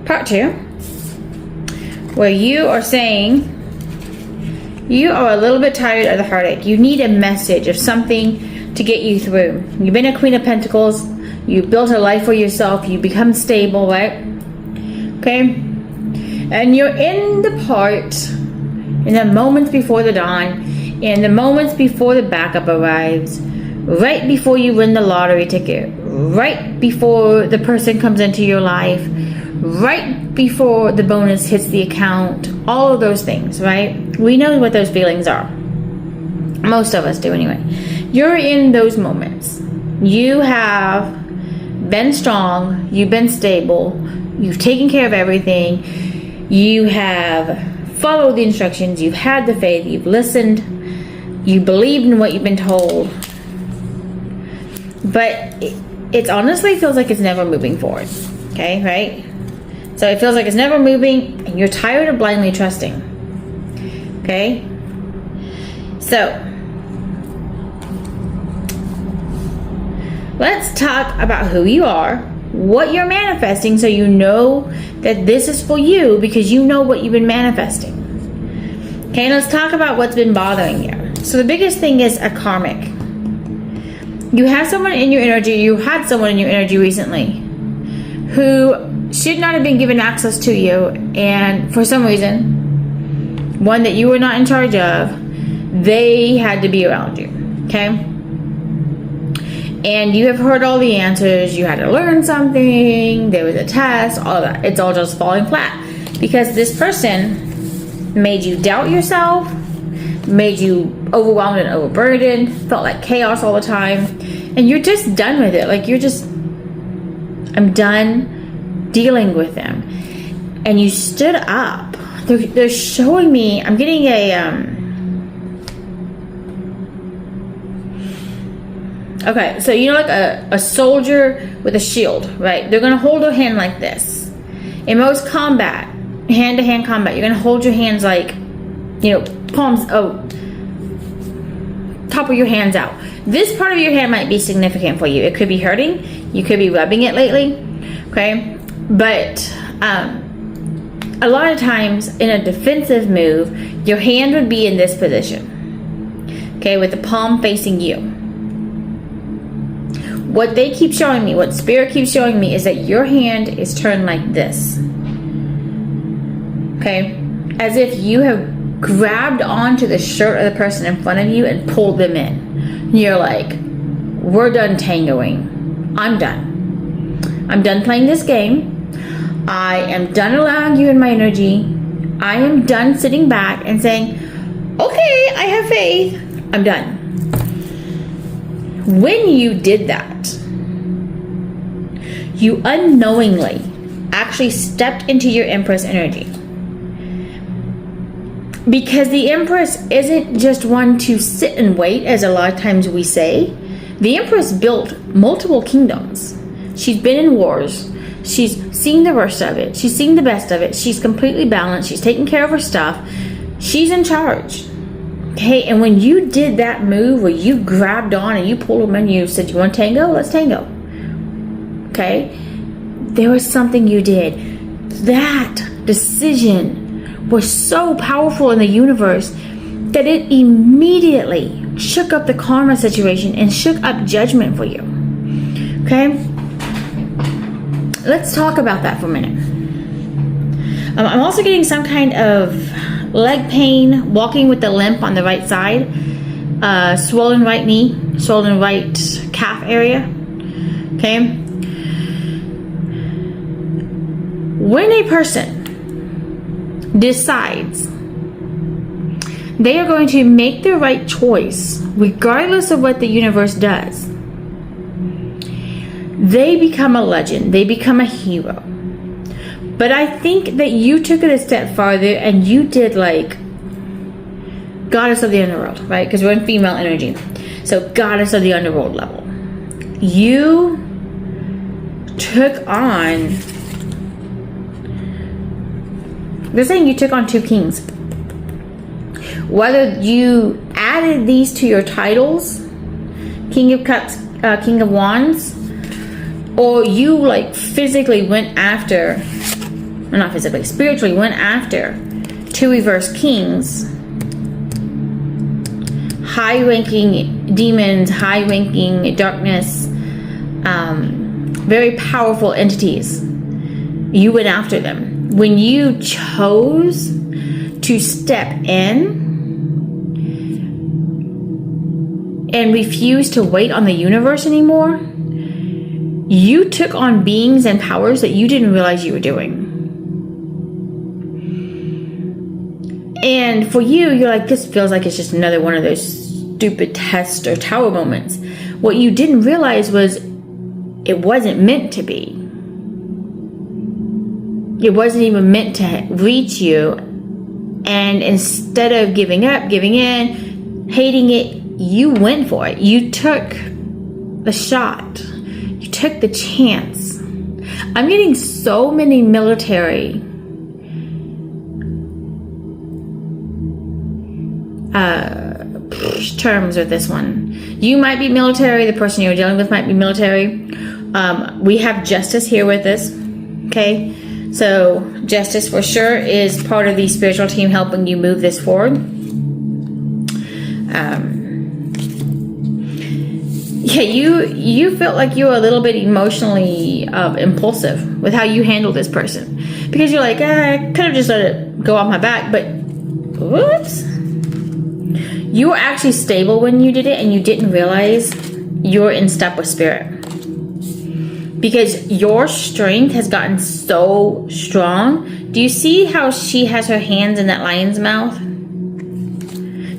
part 2, where you are saying you are a little bit tired of the heartache. You need a message of something to get you through. You've been a Queen of Pentacles. You built a life for yourself. You become stable, right? Okay? And you're in the part, in the moments before the dawn, in the moments before the backup arrives, right before you win the lottery ticket, right before the person comes into your life, right before the bonus hits the account, all of those things, right? We know what those feelings are. Most of us do anyway. You're in those moments. You have been strong, you've been stable, you've taken care of everything, you have followed the instructions, you've had the faith, you've listened, you believed in what you've been told. But it honestly feels like it's never moving forward. Okay, right? So it feels like it's never moving and you're tired of blindly trusting. Okay? So let's talk about who you are, what you're manifesting, so you know that this is for you because you know what you've been manifesting. Okay, let's talk about what's been bothering you. So the biggest thing is a karmic. You have someone in your energy, you had someone in your energy recently who should not have been given access to you, and for some reason, one that you were not in charge of, they had to be around you. Okay? And you have heard all the answers, you had to learn something, there was a test, all of that. It's all just falling flat because this person made you doubt yourself, made you overwhelmed and overburdened, felt like chaos all the time, and you're just done with it. Like, you're just, I'm done dealing with them. And you stood up. They're showing me, I'm getting okay, so you know, like a soldier with a shield, right? They're gonna hold their hand like this. In most combat, hand-to-hand combat, you're gonna hold your hands like, you know, palms, top of your hands out. This part of your hand might be significant for you. It could be hurting. You could be rubbing it lately. Okay? But a lot of times in a defensive move, your hand would be in this position. Okay? With the palm facing you. What they keep showing me, what Spirit keeps showing me, is that your hand is turned like this. Okay? As if you have grabbed onto the shirt of the person in front of you and pulled them in. You're like, we're done tangoing. I'm done. I'm done playing this game. I am done allowing you in my energy. I am done sitting back and saying, okay, I have faith. I'm done. When you did that, you unknowingly actually stepped into your Empress energy. Because the Empress isn't just one to sit and wait, as a lot of times we say. The Empress built multiple kingdoms. She's been in wars. She's seen the worst of it. She's seen the best of it. She's completely balanced. She's taking care of her stuff. She's in charge. Okay, and when you did that move where you grabbed on and you pulled them in, you said, you want tango? Let's tango. Okay? There was something you did. That decision was so powerful in the universe that it immediately shook up the karma situation and shook up judgment for you. Okay? Let's talk about that for a minute. I'm also getting some kind of leg pain, walking with the limp on the right side, swollen right knee, swollen right calf area. Okay? When a person decides they are going to make the right choice, regardless of what the universe does, they become a legend. They become a hero. But I think that you took it a step farther and you did like goddess of the underworld, right? Because we're in female energy. So goddess of the underworld level. You took on, they're saying you took on two kings. Whether you added these to your titles, King of Cups, King of Wands, or you like physically went after or not physically, spiritually went after 2 reverse kings, high-ranking demons, high-ranking darkness, very powerful entities. You went after them. When you chose to step in and refuse to wait on the universe anymore, you took on beings and powers that you didn't realize you were doing. And for you, you're like, this feels like it's just another one of those stupid test or tower moments. What you didn't realize was it wasn't meant to be. It wasn't even meant to reach you. And instead of giving up, giving in, hating it, you went for it. You took the shot. You took the chance. I'm getting so many military terms with this one. You might be military. The person you're dealing with might be military. We have Justice here with us. Okay. So Justice for sure is part of the spiritual team helping you move this forward. Yeah, you felt like you were a little bit emotionally impulsive with how you handled this person. Because you're like, I could have just let it go off my back, but whoops. You were actually stable when you did it, and you didn't realize you're in step with spirit. Because your strength has gotten so strong. Do you see how she has her hands in that lion's mouth?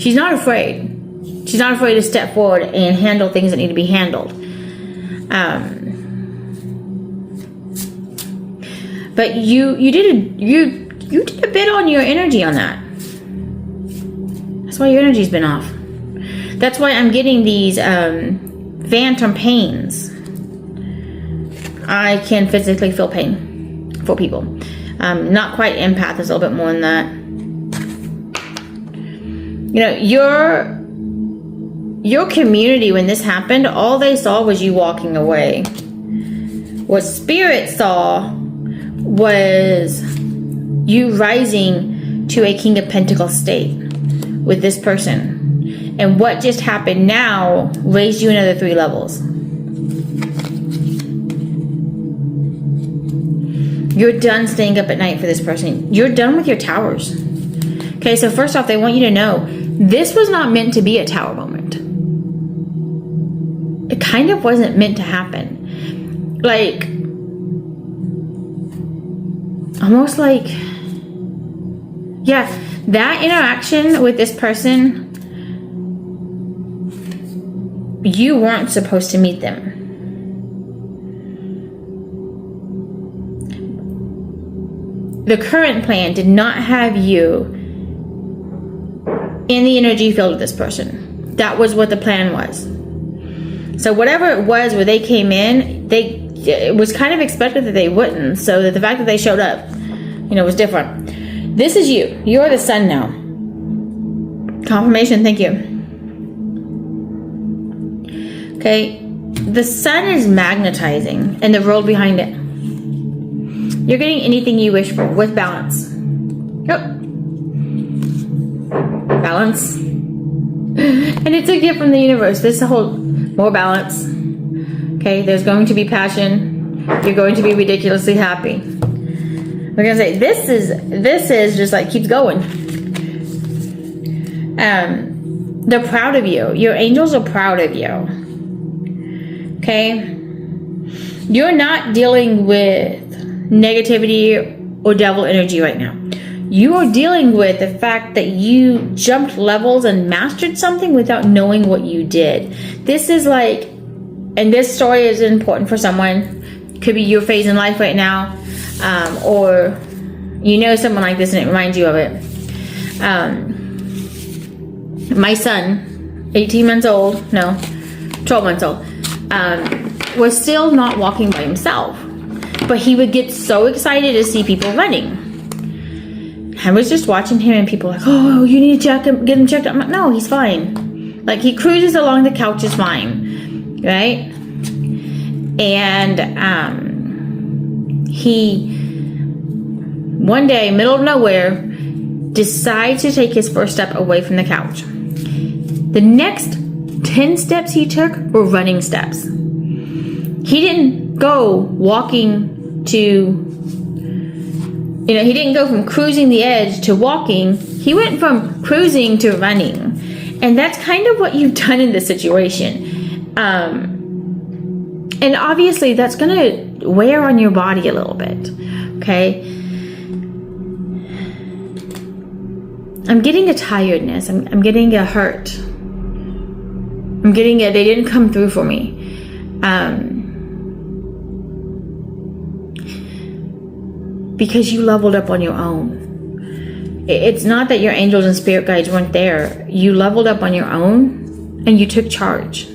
She's not afraid. She's not afraid to step forward and handle things that need to be handled. But you did a bit on your energy on that. That's why your energy's been off. That's why I'm getting these phantom pains. I can physically feel pain for people. Not quite empath, there's a little bit more than that. You know, your community, when this happened, all they saw was you walking away. What Spirit saw was you rising to a King of Pentacles state with this person. And what just happened now raised you another 3 levels. You're done staying up at night for this person. You're done with your towers. Okay, so first off, they want you to know this was not meant to be a tower moment. It kind of wasn't meant to happen. Like, almost like, yeah, that interaction with this person, you weren't supposed to meet them. The current plan did not have you in the energy field of this person. That was what the plan was. So whatever it was where they came in, it was kind of expected that they wouldn't. So that the fact that they showed up, was different. This is you. You're the sun now. Confirmation, thank you. Okay, the sun is magnetizing and the world behind it. You're getting anything you wish for with balance. Yep. Balance. And it's a gift from the universe. This whole more balance. Okay, there's going to be passion. You're going to be ridiculously happy. We're gonna say this is just like keeps going. They're proud of you. Your angels are proud of you. Okay? You're not dealing with negativity or devil energy right now. You are dealing with the fact that you jumped levels and mastered something without knowing what you did. This is like, and this story is important for someone. Could be your phase in life right now, or someone like this and it reminds you of it. My son, 18 months old, no, 12 months old, was still not walking by himself. But he would get so excited to see people running. I was just watching him and people were like, oh, you need to check him, get him checked out. I'm like, no, he's fine. Like, he cruises along the couch is fine, right? And he one day, middle of nowhere, decides to take his first step away from the couch. The next 10 steps he took were running steps. He didn't go walking to, he didn't go from cruising the edge to walking. He went from cruising to running. And that's kind of what you've done in this situation. And obviously that's going to wear on your body a little bit. Okay. I'm getting a tiredness. I'm getting a hurt. I'm getting they didn't come through for me. Because you leveled up on your own. It's not that your angels and spirit guides weren't there. You leveled up on your own and you took charge.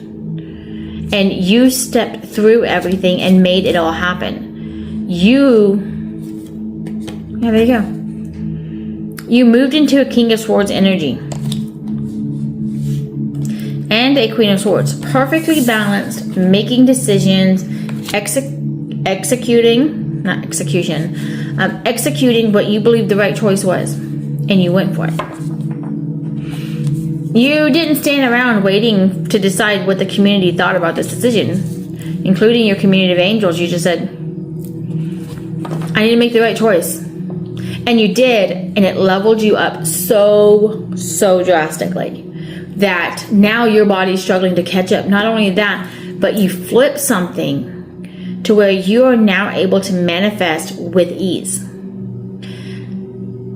And you stepped through everything and made it all happen. There you go. You moved into a King of Swords energy. And a Queen of Swords. Perfectly balanced, making decisions, executing what you believed the right choice was. And you went for it. You didn't stand around waiting to decide what the community thought about this decision, including your community of angels. You just said, I need to make the right choice. And you did, and it leveled you up so drastically that now your body's struggling to catch up. Not only that, but you flip something to where you are now able to manifest with ease.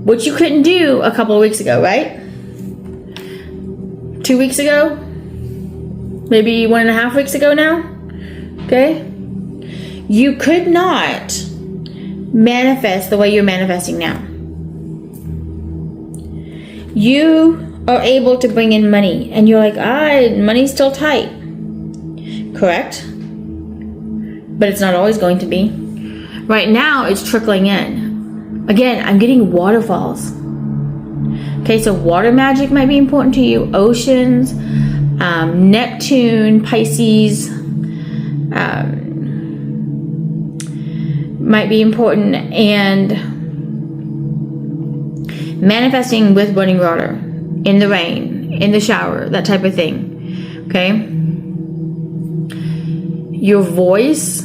Which you couldn't do a couple of weeks ago, right? 2 weeks ago? Maybe 1.5 weeks ago now? Okay? You could not manifest the way you're manifesting now. You are able to bring in money, and you're like, money's still tight. Correct? But it's not always going to be. Right now, it's trickling in. Again, I'm getting waterfalls. Okay, so water magic might be important to you. Oceans, Neptune, Pisces, might be important. And manifesting with running water, in the rain, in the shower, that type of thing. Okay? Your voice,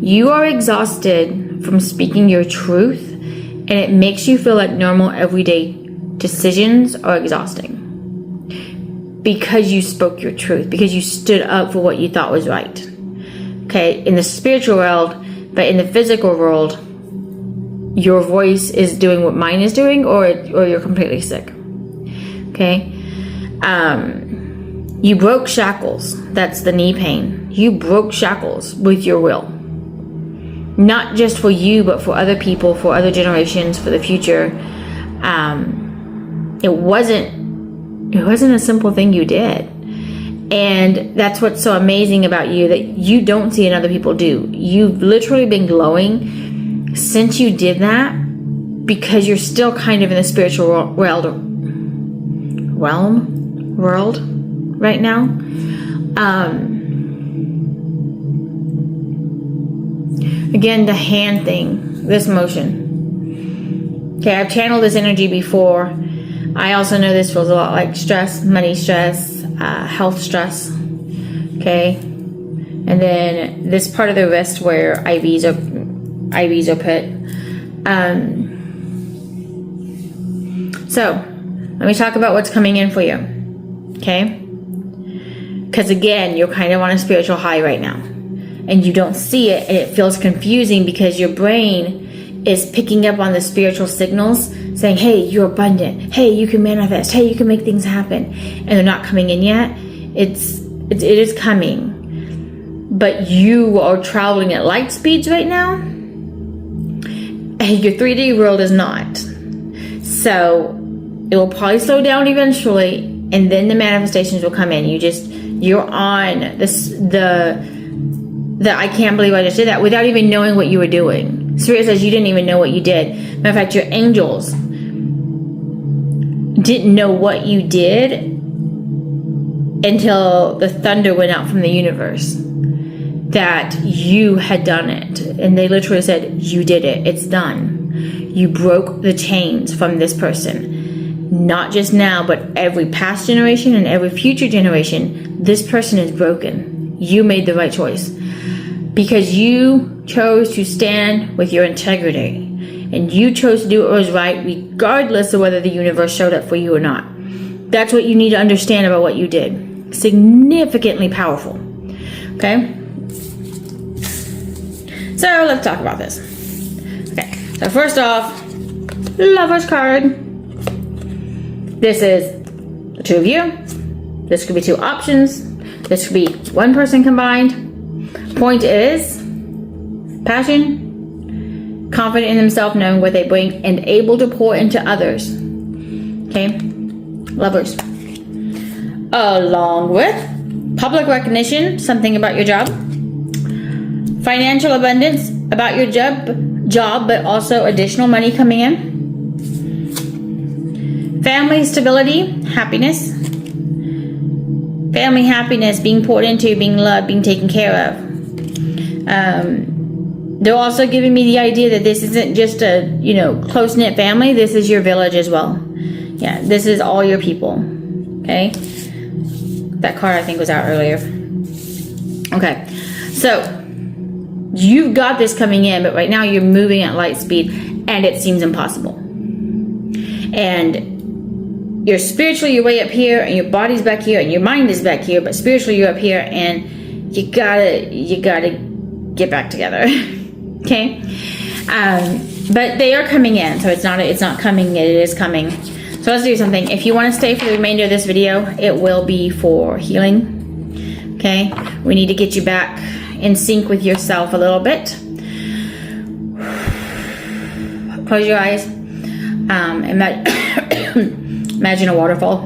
you are exhausted from speaking your truth, and it makes you feel like normal everyday decisions are exhausting because you spoke your truth, because you stood up for what you thought was right. Okay, in the spiritual world, but in the physical world, your voice is doing what mine is doing, or you're completely sick. Okay, you broke shackles. That's the knee pain. You broke shackles with your will. Not just for you, but for other people, for other generations, for the future. It wasn't a simple thing you did. And that's what's so amazing about you, that you don't see and other people do. You've literally been glowing since you did that, because you're still kind of in the spiritual world right now. Again, the hand thing, this motion. Okay, I've channeled this energy before. I also know this feels a lot like stress, money stress, health stress. Okay, and then this part of the wrist where IVs are put. So let me talk about what's coming in for you. Okay, because again, you're kind of on a spiritual high right now. And you don't see it, and it feels confusing because your brain is picking up on the spiritual signals saying, hey, you're abundant. Hey, you can manifest. Hey, you can make things happen. And they're not coming in yet. It is coming. But you are traveling at light speeds right now. And your 3D world is not. So it will probably slow down eventually, and then the manifestations will come in. You're on the I can't believe I just did that without even knowing what you were doing. Spirit says you didn't even know what you did. Matter of fact, your angels didn't know what you did until the thunder went out from the universe. that you had done it. And they literally said, you did it. It's done. You broke the chains from this person. Not just now, but every past generation and every future generation. This person is broken. You made the right choice. Because you chose to stand with your integrity. And you chose to do what was right, regardless of whether the universe showed up for you or not. That's what you need to understand about what you did. Significantly powerful. Okay? So let's talk about this. Okay, so first off, Lover's card. This is the two of you. This could be two options. This could be one person combined. Point is passion, confident in themselves, knowing what they bring, and able to pour into others. Okay, Lovers. Along with public recognition, something about your job. Financial abundance about your job, but also additional money coming in. Family stability, happiness. Family happiness, being poured into, being loved, being taken care of. They're also giving me the idea that this isn't just a, close-knit family. This is your village as well. Yeah, this is all your people. Okay? That card I think was out earlier. Okay, so you've got this coming in, but right now you're moving at light speed and it seems impossible. And you're spiritually, you're way up here, and your body's back here, and your mind is back here, but spiritually you're up here, and you gotta get back together. Okay? But they are coming in, so it's not coming, it is coming. So let's do something. If you want to stay for the remainder of this video, it will be for healing. Okay? We need to get you back in sync with yourself a little bit. Close your eyes. Imagine a waterfall.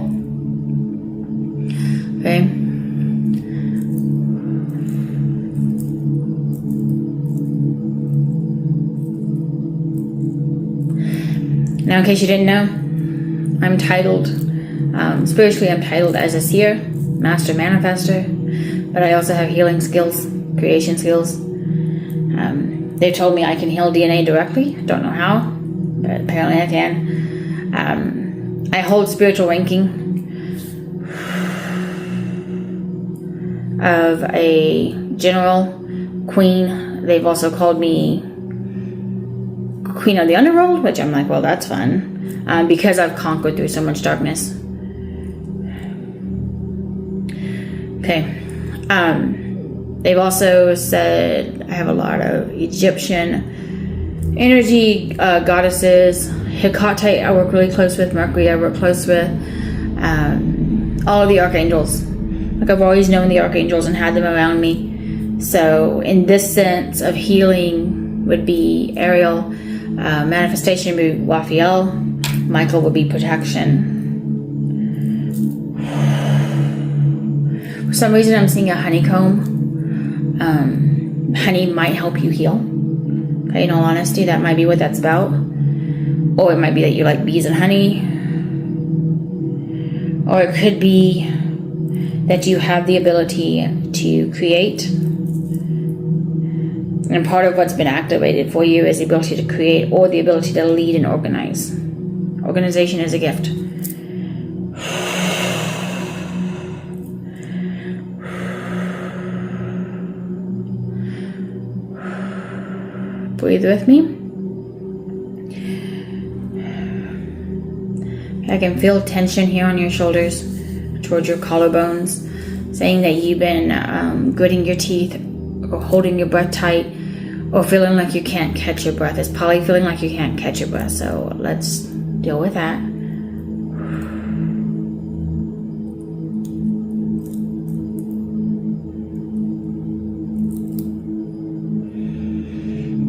Okay. Now, in case you didn't know, I'm titled, spiritually I'm titled as a seer, master manifester, but I also have healing skills, creation skills. They told me I can heal DNA directly. Don't know how, but apparently I can. I hold spiritual ranking of a general, queen. They've also called me Queen of the Underworld, which I'm like, well, that's fun, because I've conquered through so much darkness. Okay. They've also said I have a lot of Egyptian energy, goddesses. Hecate I work really close with. Mercury I work close with. All of the archangels. Like, I've always known the archangels and had them around me. So in this sense of healing would be Ariel. Manifestation would be Raphael. Michael would be protection. For some reason I'm seeing a honeycomb. Honey might help you heal. Okay, in all honesty, that might be what that's about. Or it might be that you like bees and honey. Or it could be that you have the ability to create. And part of what's been activated for you is the ability to create or the ability to lead and organize. Organization is a gift. Breathe with me. I can feel tension here on your shoulders towards your collarbones, saying that you've been gritting your teeth or holding your breath tight or feeling like you can't catch your breath. It's probably feeling like you can't catch your breath, so let's deal with that.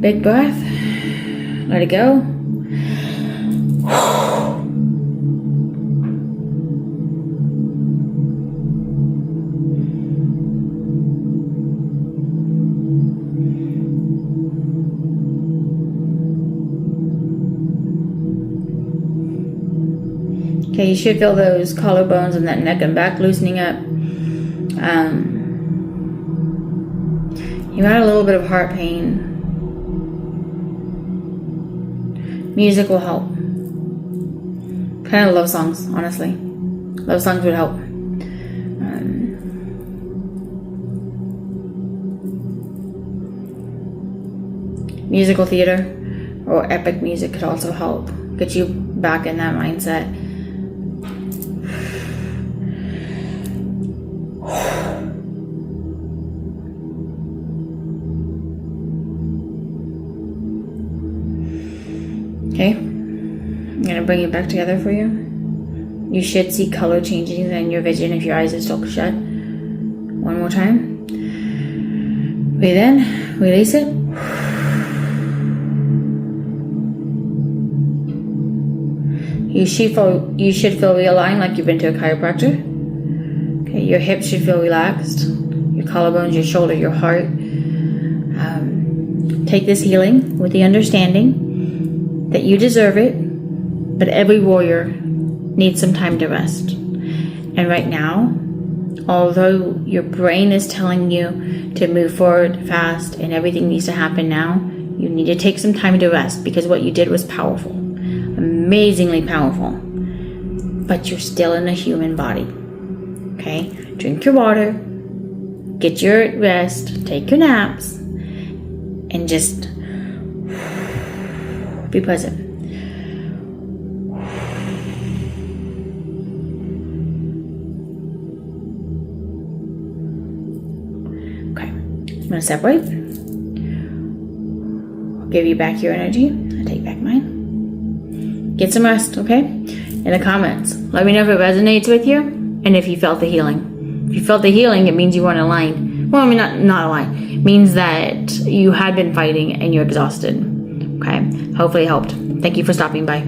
Big breath. Let it go. Okay, you should feel those collarbones and that neck and back loosening up. You got a little bit of heart pain. Music will help. Kind of love songs, honestly. Love songs would help. Musical theater or epic music could also help get you back in that mindset. Okay, I'm gonna bring it back together for you. You should see color changing in your vision if your eyes are still shut. One more time. Breathe in, release it. You should feel realigned, like you've been to a chiropractor. Okay, your hips should feel relaxed. Your collarbones, your shoulder, your heart. Take this healing with the understanding that you deserve it, but every warrior needs some time to rest. And right now, although your brain is telling you to move forward fast and everything needs to happen now, you need to take some time to rest, because what you did was powerful. Amazingly powerful, but you're still in a human body. Okay, drink your water, get your rest, take your naps, and just be present. Okay, I'm gonna separate. I'll give you back your energy. I'll take back mine. Get some rest, okay? In the comments, let me know if it resonates with you and if you felt the healing. If you felt the healing, it means you weren't aligned. Well, I mean, not aligned. It means that you had been fighting and you're exhausted, okay? Hopefully it helped. Thank you for stopping by.